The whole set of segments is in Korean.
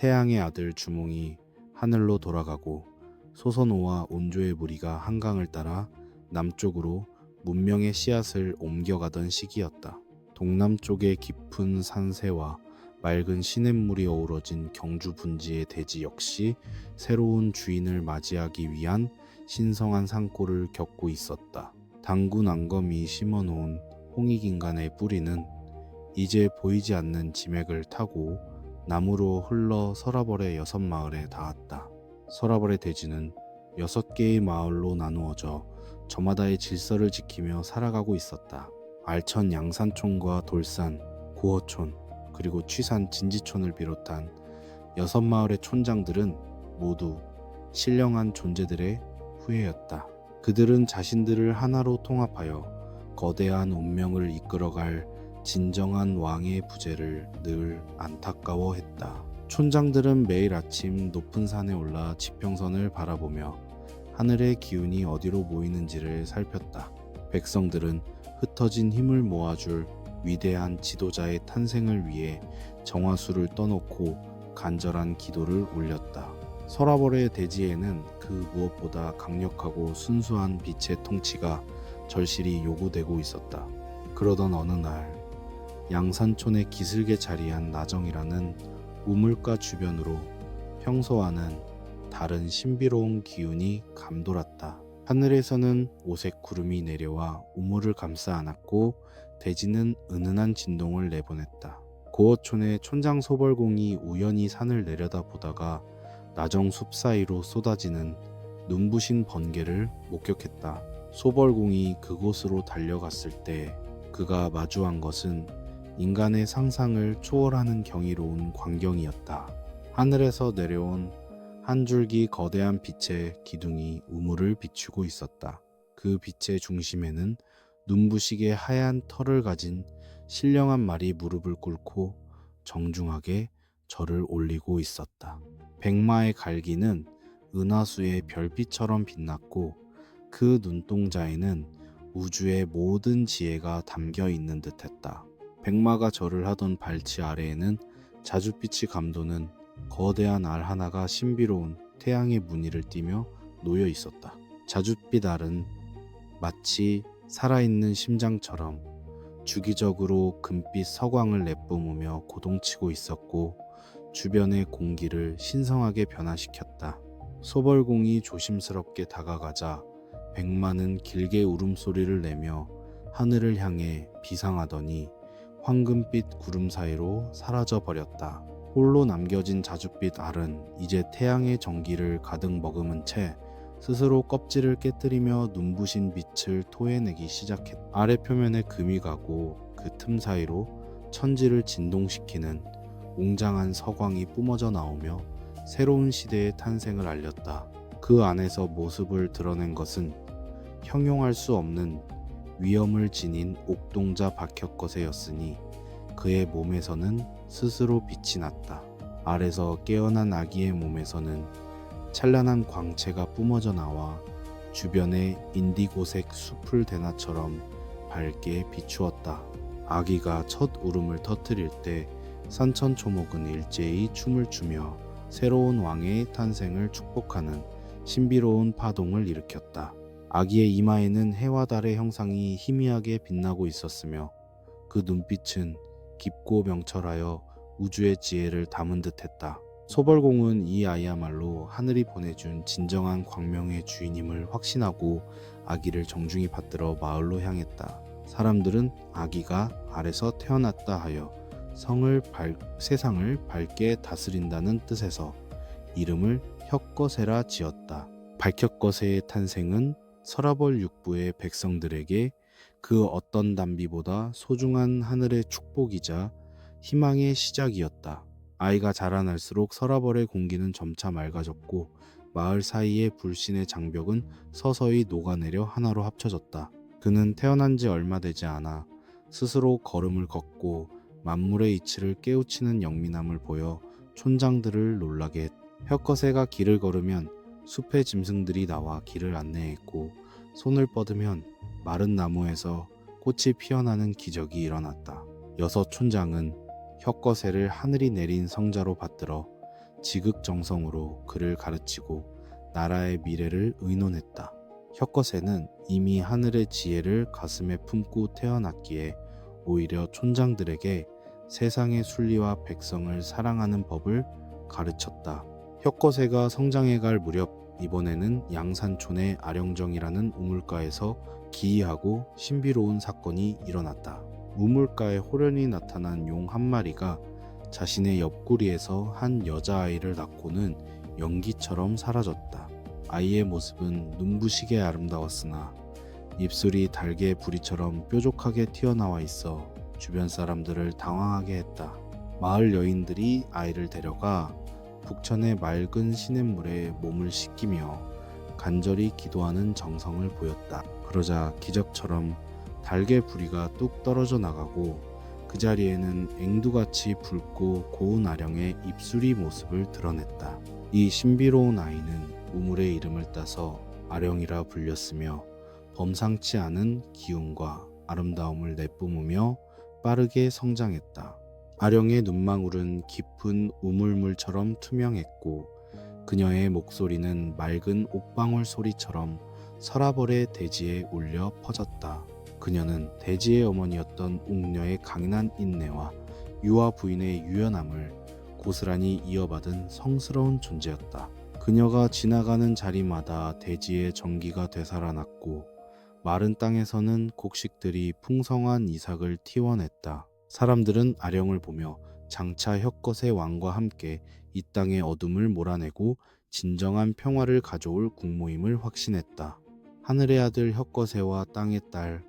태양의 아들 주몽이 하늘로 돌아가고 소선호와 온조의 무리가 한강을 따라 남쪽으로 문명의 씨앗을 옮겨가던 시기였다. 동남쪽의 깊은 산세와 맑은 시냇물이 어우러진 경주 분지의 대지 역시 새로운 주인을 맞이하기 위한 신성한 산골을 겪고 있었다. 당군 앙검이 심어놓은 홍익인간의 뿌리는 이제 보이지 않는 지맥을 타고 남으로 흘러 서라벌의 6마을에 닿았다. 서라벌의 대지는 6개의 마을로 나누어져 저마다의 질서를 지키며 살아가고 있었다. 알천 양산촌과 돌산, 고어촌, 그리고 취산 진지촌을 비롯한 6마을의 촌장들은 모두 신령한 존재들의 후예였다. 그들은 자신들을 하나로 통합하여 거대한 운명을 이끌어갈 진정한 왕의 부재를 늘 안타까워했다. 촌장들은 매일 아침 높은 산에 올라 지평선을 바라보며 하늘의 기운이 어디로 모이는지를 살폈다. 백성들은 흩어진 힘을 모아줄 위대한 지도자의 탄생을 위해 정화수를 떠놓고 간절한 기도를 올렸다. 서라벌의 대지에는 그 무엇보다 강력하고 순수한 빛의 통치가 절실히 요구되고 있었다. 그러던 어느 날 양산촌의 기슭에 자리한 나정이라는 우물가 주변으로 평소와는 다른 신비로운 기운이 감돌았다. 하늘에서는 오색 구름이 내려와 우물을 감싸 안았고 대지는 은은한 진동을 내보냈다. 고어촌의 촌장 소벌공이 우연히 산을 내려다보다가 나정숲 사이로 쏟아지는 눈부신 번개를 목격했다. 소벌공이 그곳으로 달려갔을 때 그가 마주한 것은 인간의 상상을 초월하는 경이로운 광경이었다. 하늘에서 내려온 한 줄기 거대한 빛의 기둥이 우물을 비추고 있었다. 그 빛의 중심에는 눈부시게 하얀 털을 가진 신령한 말이 무릎을 꿇고 정중하게 절을 올리고 있었다. 백마의 갈기는 은하수의 별빛처럼 빛났고 그 눈동자에는 우주의 모든 지혜가 담겨 있는 듯했다. 백마가 절을 하던 발치 아래에는 자줏빛이 감도는 거대한 알 하나가 신비로운 태양의 무늬를 띠며 놓여 있었다. 자줏빛 알은 마치 살아있는 심장처럼 주기적으로 금빛 서광을 내뿜으며 고동치고 있었고 주변의 공기를 신성하게 변화시켰다. 소벌공이 조심스럽게 다가가자 백마는 길게 울음소리를 내며 하늘을 향해 비상하더니 황금빛 구름 사이로 사라져 버렸다. 홀로 남겨진 자줏빛 알은 이제 태양의 전기를 가득 머금은 채 스스로 껍질을 깨뜨리며 눈부신 빛을 토해내기 시작했다. 아래 표면에 금이 가고 그 틈 사이로 천지를 진동시키는 웅장한 서광이 뿜어져 나오며 새로운 시대의 탄생을 알렸다. 그 안에서 모습을 드러낸 것은 형용할 수 없는 위엄을 지닌 옥동자 박혁거세였으니 그의 몸에서는 스스로 빛이 났다. 알에서 깨어난 아기의 몸에서는 찬란한 광채가 뿜어져 나와 주변의 인디고색 숲을 대나처럼 밝게 비추었다. 아기가 첫 울음을 터뜨릴 때 산천초목은 일제히 춤을 추며 새로운 왕의 탄생을 축복하는 신비로운 파동을 일으켰다. 아기의 이마에는 해와 달의 형상이 희미하게 빛나고 있었으며 그 눈빛은 깊고 명철하여 우주의 지혜를 담은 듯했다. 소벌공은 이 아이야말로 하늘이 보내준 진정한 광명의 주인임을 확신하고 아기를 정중히 받들어 마을로 향했다. 사람들은 아기가 알에서 태어났다 하여 세상을 밝게 다스린다는 뜻에서 이름을 혁거세라 지었다. 박혁거세의 탄생은 서라벌 육부의 백성들에게 그 어떤 단비보다 소중한 하늘의 축복이자 희망의 시작이었다. 아이가 자라날수록 서라벌의 공기는 점차 맑아졌고 마을 사이의 불신의 장벽은 서서히 녹아내려 하나로 합쳐졌다. 그는 태어난 지 얼마 되지 않아 스스로 걸음을 걷고 만물의 이치를 깨우치는 영민함을 보여 촌장들을 놀라게 했다. 혁거세가 길을 걸으면 숲의 짐승들이 나와 길을 안내했고 손을 뻗으면 마른 나무에서 꽃이 피어나는 기적이 일어났다. 6 촌장은 혁거세를 하늘이 내린 성자로 받들어 지극정성으로 그를 가르치고 나라의 미래를 의논했다. 혁거세는 이미 하늘의 지혜를 가슴에 품고 태어났기에 오히려 촌장들에게 세상의 순리와 백성을 사랑하는 법을 가르쳤다. 혁거세가 성장해갈 무렵 이번에는 양산촌의 아령정이라는 우물가에서 기이하고 신비로운 사건이 일어났다. 우물가에 호련히 나타난 용 한 마리가 자신의 옆구리에서 한 여자아이를 낳고는 연기처럼 사라졌다. 아이의 모습은 눈부시게 아름다웠으나 입술이 달개 부리처럼 뾰족하게 튀어나와 있어 주변 사람들을 당황하게 했다. 마을 여인들이 아이를 데려가 북천의 맑은 시냇물에 몸을 씻기며 간절히 기도하는 정성을 보였다. 그러자 기적처럼 달개 부리가 뚝 떨어져 나가고 그 자리에는 앵두같이 붉고 고운 아령의 입술이 모습을 드러냈다. 이 신비로운 아이는 우물의 이름을 따서 아령이라 불렸으며 범상치 않은 기운과 아름다움을 내뿜으며 빠르게 성장했다. 아령의 눈망울은 깊은 우물물처럼 투명했고 그녀의 목소리는 맑은 옥방울 소리처럼 서라벌의 대지에 울려 퍼졌다. 그녀는 대지의 어머니였던 옥녀의 강인한 인내와 유아 부인의 유연함을 고스란히 이어받은 성스러운 존재였다. 그녀가 지나가는 자리마다 대지의 정기가 되살아났고 마른 땅에서는 곡식들이 풍성한 이삭을 틔워냈다. 사람들은 아령을 보며 장차 혁것의 왕과 함께 이 땅의 어둠을 몰아내고 진정한 평화를 가져올 국모임을 확신했다. 하늘의 아들 혁거세와 땅의 딸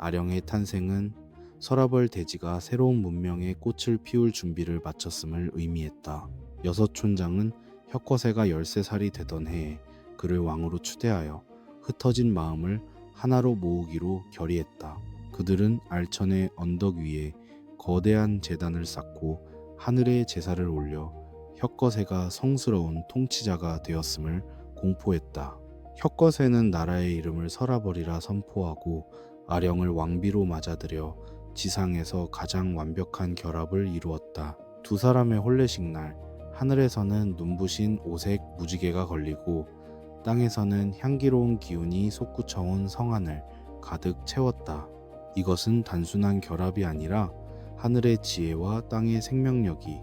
아령의 탄생은 서라벌 대지가 새로운 문명의 꽃을 피울 준비를 마쳤음을 의미했다. 여섯 촌장은 혁거세가 13살이 되던 해에 그를 왕으로 추대하여 흩어진 마음을 하나로 모으기로 결의했다. 그들은 알천의 언덕 위에 거대한 제단을 쌓고 하늘의 제사를 올려 혁거세가 성스러운 통치자가 되었음을 공포했다. 혁거세는 나라의 이름을 서라벌이라 선포하고 아령을 왕비로 맞아들여 지상에서 가장 완벽한 결합을 이루었다. 두 사람의 혼례식 날 하늘에서는 눈부신 오색 무지개가 걸리고 땅에서는 향기로운 기운이 솟구쳐온 성안을 가득 채웠다. 이것은 단순한 결합이 아니라 하늘의 지혜와 땅의 생명력이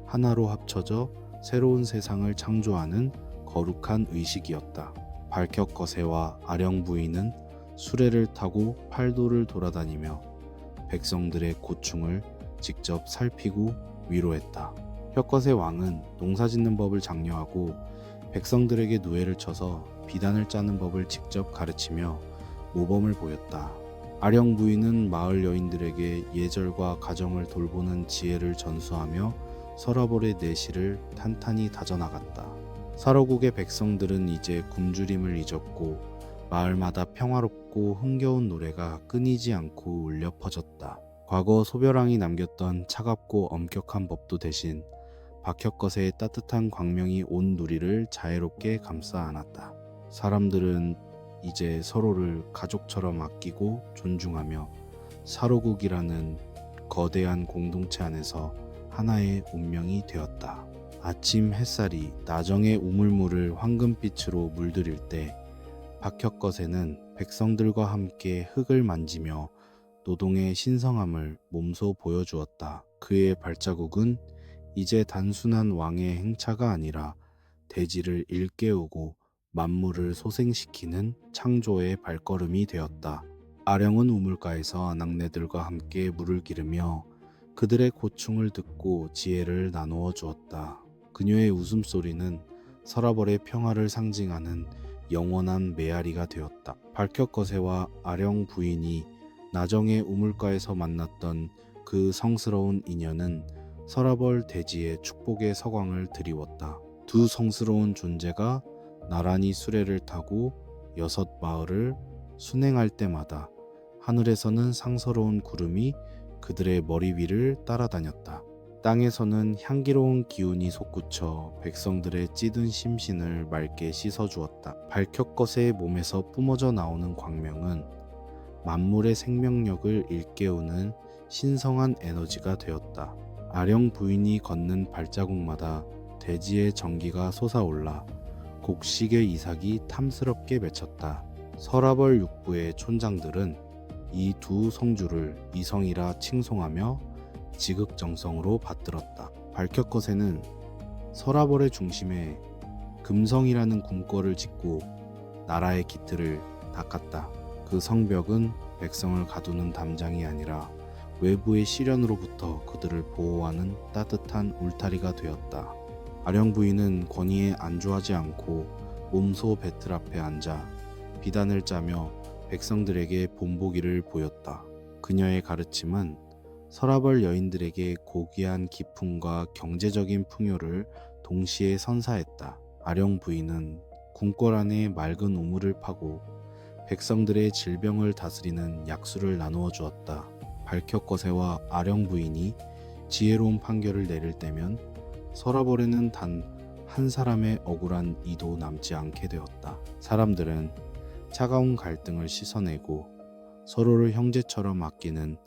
하나로 합쳐져 새로운 세상을 창조하는 거룩한 의식이었다. 발격거세와 아령 부인은 수레를 타고 팔도를 돌아다니며 백성들의 고충을 직접 살피고 위로했다. 혁거세 왕은 농사짓는 법을 장려하고 백성들에게 누에를 쳐서 비단을 짜는 법을 직접 가르치며 모범을 보였다. 아령 부인은 마을 여인들에게 예절과 가정을 돌보는 지혜를 전수하며 서라벌의 내실을 탄탄히 다져나갔다. 사로국의 백성들은 이제 굶주림을 잊었고 마을마다 평화롭고 흥겨운 노래가 끊이지 않고 울려 퍼졌다. 과거 소별왕이 남겼던 차갑고 엄격한 법도 대신 박혁거세의 따뜻한 광명이 온 누리를 자애롭게 감싸 안았다. 사람들은 이제 서로를 가족처럼 아끼고 존중하며 사로국이라는 거대한 공동체 안에서 하나의 운명이 되었다. 아침 햇살이 나정의 우물물을 황금빛으로 물들일 때 박혁거세는 백성들과 함께 흙을 만지며 노동의 신성함을 몸소 보여주었다. 그의 발자국은 이제 단순한 왕의 행차가 아니라 대지를 일깨우고 만물을 소생시키는 창조의 발걸음이 되었다. 아령은 우물가에서 아낙네들과 함께 물을 기르며 그들의 고충을 듣고 지혜를 나누어 주었다. 그녀의 웃음소리는 서라벌의 평화를 상징하는 영원한 메아리가 되었다. 발격거세와 아령 부인이 나정의 우물가에서 만났던 그 성스러운 인연은 서라벌 대지의 축복의 서광을 드리웠다. 두 성스러운 존재가 나란히 수레를 타고 여섯 마을을 순행할 때마다 하늘에서는 상서로운 구름이 그들의 머리 위를 따라다녔다. 땅에서는 향기로운 기운이 솟구쳐 백성들의 찌든 심신을 맑게 씻어주었다. 발격거세의 몸에서 뿜어져 나오는 광명은 만물의 생명력을 일깨우는 신성한 에너지가 되었다. 아령 부인이 걷는 발자국마다 대지의 전기가 솟아올라 곡식의 이삭이 탐스럽게 맺혔다. 서라벌 육부의 촌장들은 이 두 성주를 이성이라 칭송하며 지극정성으로 받들었다. 발켜것에는 서라벌의 중심에 금성이라는 궁궐을 짓고 나라의 기틀을 닦았다. 그 성벽은 백성을 가두는 담장이 아니라 외부의 시련으로부터 그들을 보호하는 따뜻한 울타리가 되었다. 아령 부인은 권위에 안주하지 않고 몸소 배틀 앞에 앉아 비단을 짜며 백성들에게 본보기를 보였다. 그녀의 가르침은 서라벌 여인들에게 고귀한 기품과 경제적인 풍요를 동시에 선사했다. 아령 부인은 궁궐 안에 맑은 우물을 파고 백성들의 질병을 다스리는 약수를 나누어 주었다. 발켜거세와 아령 부인이 지혜로운 판결을 내릴 때면 서라벌에는 단 한 사람의 억울한 이도 남지 않게 되었다. 사람들은 차가운 갈등을 씻어내고 서로를 형제처럼 아끼는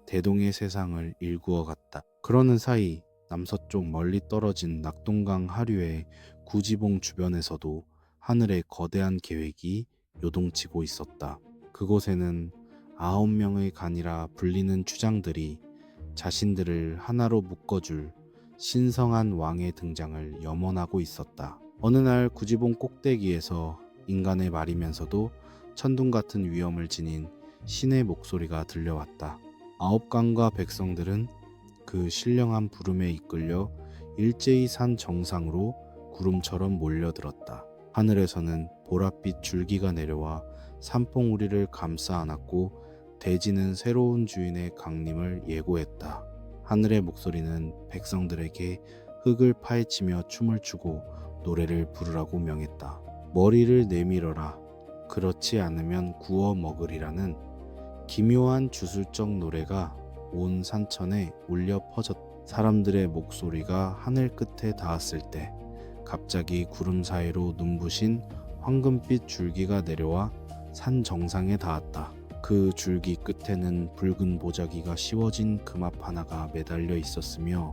대동의 세상을 일구어 갔다. 그러는 사이 남서쪽 멀리 떨어진 낙동강 하류의 구지봉 주변에서도 하늘의 거대한 계획이 요동치고 있었다. 그곳에는 9명의 간이라 불리는 추장들이 자신들을 하나로 묶어줄 신성한 왕의 등장을 염원하고 있었다. 어느 날 구지봉 꼭대기에서 인간의 말이면서도 천둥 같은 위엄을 지닌 신의 목소리가 들려왔다. 9강과 백성들은 그 신령한 부름에 이끌려 일제히 산 정상으로 구름처럼 몰려들었다. 하늘에서는 보랏빛 줄기가 내려와 산봉우리를 감싸 안았고 대지는 새로운 주인의 강림을 예고했다. 하늘의 목소리는 백성들에게 흙을 파헤치며 춤을 추고 노래를 부르라고 명했다. 머리를 내밀어라. 그렇지 않으면 구워 먹으리라는 기묘한 주술적 노래가 온 산천에 울려 퍼졌다. 사람들의 목소리가 하늘 끝에 닿았을 때 갑자기 구름 사이로 눈부신 황금빛 줄기가 내려와 산 정상에 닿았다. 그 줄기 끝에는 붉은 보자기가 씌워진 금합 하나가 매달려 있었으며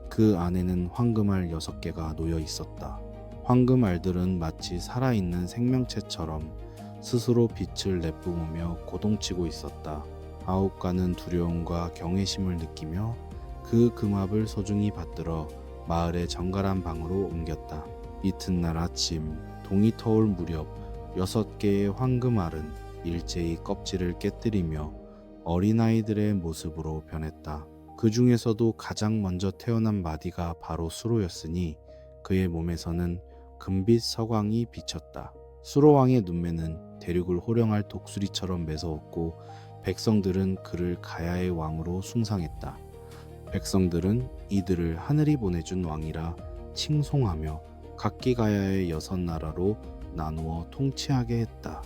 그 안에는 황금알 6개가 놓여 있었다. 황금알들은 마치 살아있는 생명체처럼 스스로 빛을 내뿜으며 고동치고 있었다. 9가는 두려움과 경외심을 느끼며 그 금합을 소중히 받들어 마을의 정갈한 방으로 옮겼다. 이튿날 아침 동이 터올 무렵 6개의 황금알은 일제히 껍질을 깨뜨리며 어린아이들의 모습으로 변했다. 그 중에서도 가장 먼저 태어난 마디가 바로 수로였으니 그의 몸에서는 금빛 서광이 비쳤다. 수로왕의 눈매는 대륙을 호령할 독수리처럼 매서웠고 백성들은 그를 가야의 왕으로 숭상했다. 백성들은 이들을 하늘이 보내준 왕이라 칭송하며 각기 가야의 6나라로 나누어 통치하게 했다.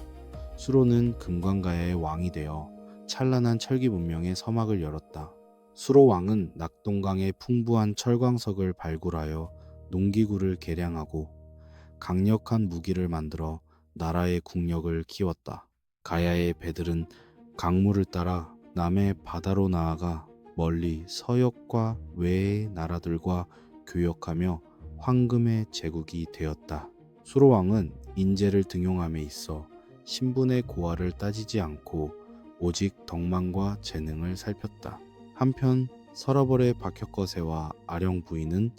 수로는 금관가야의 왕이 되어 찬란한 철기 문명의 서막을 열었다. 수로 왕은 낙동강의 풍부한 철광석을 발굴하여 농기구를 개량하고 강력한 무기를 만들어 나라의 국력을 키웠다. 가야의 배들은 강물을 따라 남의 바다로 나아가 멀리 서역과 외의 나라들과 교역하며 황금의 제국이 되었다. 수로왕은 인재를 등용함에 있어 신분의 고하를 따지지 않고 오직 덕망과 재능을 살폈다. 한편 서라벌의 박혁거세와 아령 부인은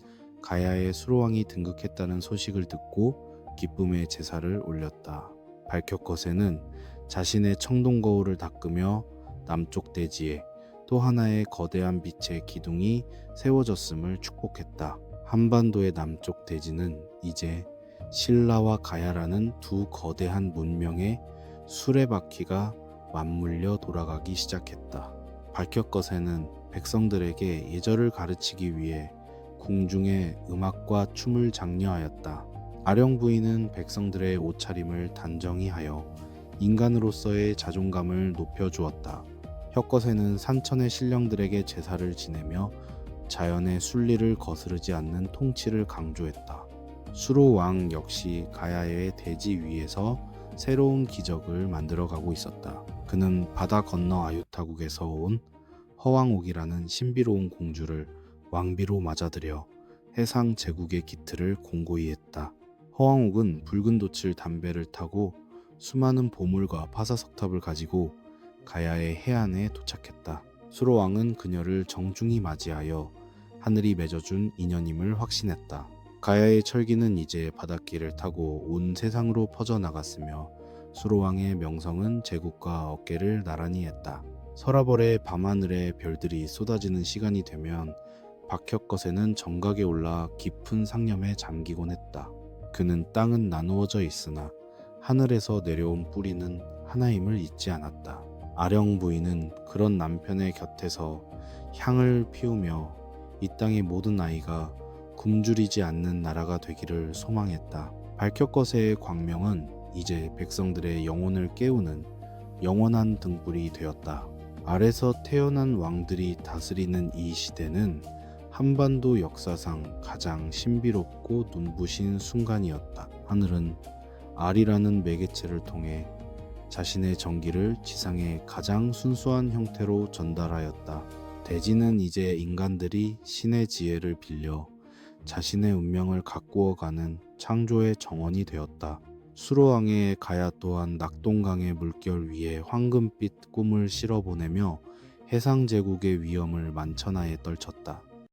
가야의 수로왕이 등극했다는 소식을 듣고 기쁨의 제사를 올렸다. 박혁거세는 자신의 청동거울을 닦으며 남쪽 대지에 또 하나의 거대한 빛의 기둥이 세워졌음을 축복했다. 한반도의 남쪽 대지는 이제 신라와 가야라는 두 거대한 문명의 수레바퀴가 맞물려 돌아가기 시작했다. 박혁거세는 백성들에게 예절을 가르치기 위해 궁중에 음악과 춤을 장려하였다. 아령 부인은 백성들의 옷차림을 단정히 하여 인간으로서의 자존감을 높여주었다. 혁거세는 산천의 신령들에게 제사를 지내며 자연의 순리를 거스르지 않는 통치를 강조했다. 수로왕 역시 가야의 대지 위에서 새로운 기적을 만들어가고 있었다. 그는 바다 건너 아유타국에서 온 허왕옥이라는 신비로운 공주를 왕비로 맞아들여 해상 제국의 기틀을 공고히 했다. 허왕옥은 붉은 돛을 담배를 타고 수많은 보물과 파사석탑을 가지고 가야의 해안에 도착했다. 수로왕은 그녀를 정중히 맞이하여 하늘이 맺어준 인연임을 확신했다. 가야의 철기는 이제 바닷길을 타고 온 세상으로 퍼져나갔으며 수로왕의 명성은 제국과 어깨를 나란히 했다. 서라벌의 밤하늘에 별들이 쏟아지는 시간이 되면 박혁거세는 정각에 올라 깊은 상념에 잠기곤 했다. 그는 땅은 나누어져 있으나 하늘에서 내려온 뿌리는 하나임을 잊지 않았다. 아령 부인은 그런 남편의 곁에서 향을 피우며 이 땅의 모든 아이가 굶주리지 않는 나라가 되기를 소망했다. 박혁거세의 광명은 이제 백성들의 영혼을 깨우는 영원한 등불이 되었다. 아래서 태어난 왕들이 다스리는 이 시대는 한반도 역사상 가장 신비롭고 눈부신 순간이었다. 하늘은 알이라는 매개체를 통해 자신의 정기를 지상의 가장 순수한 형태로 전달하였다. 대지는 이제 인간들이 신의 지혜를 빌려 자신의 운명을 가꾸어가는 창조의 정원이 되었다. 수로왕의 가야 또한 낙동강의 물결 위에 황금빛 꿈을 실어보내며 해상제국의 위엄을 만천하에 떨쳤다.